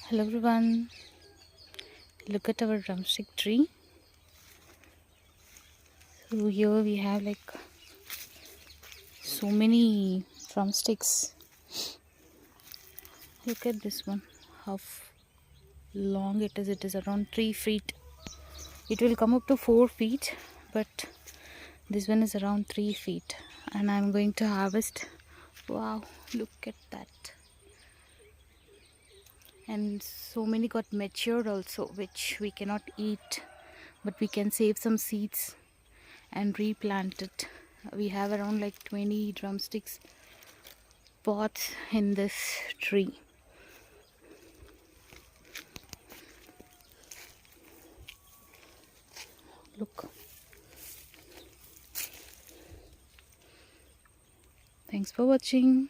Hello everyone, look at our drumstick tree. So here we have like so many drumsticks. Look at this one, how long it is. It is around 3 feet. It will come up to 4 feet, but this one is around 3 feet, and I'm going to harvest. Wow, look at that. And so many got matured also, which we cannot eat, but we can save some seeds and replant it. We have around like 20 drumsticks pots in this tree. Look. Thanks for watching.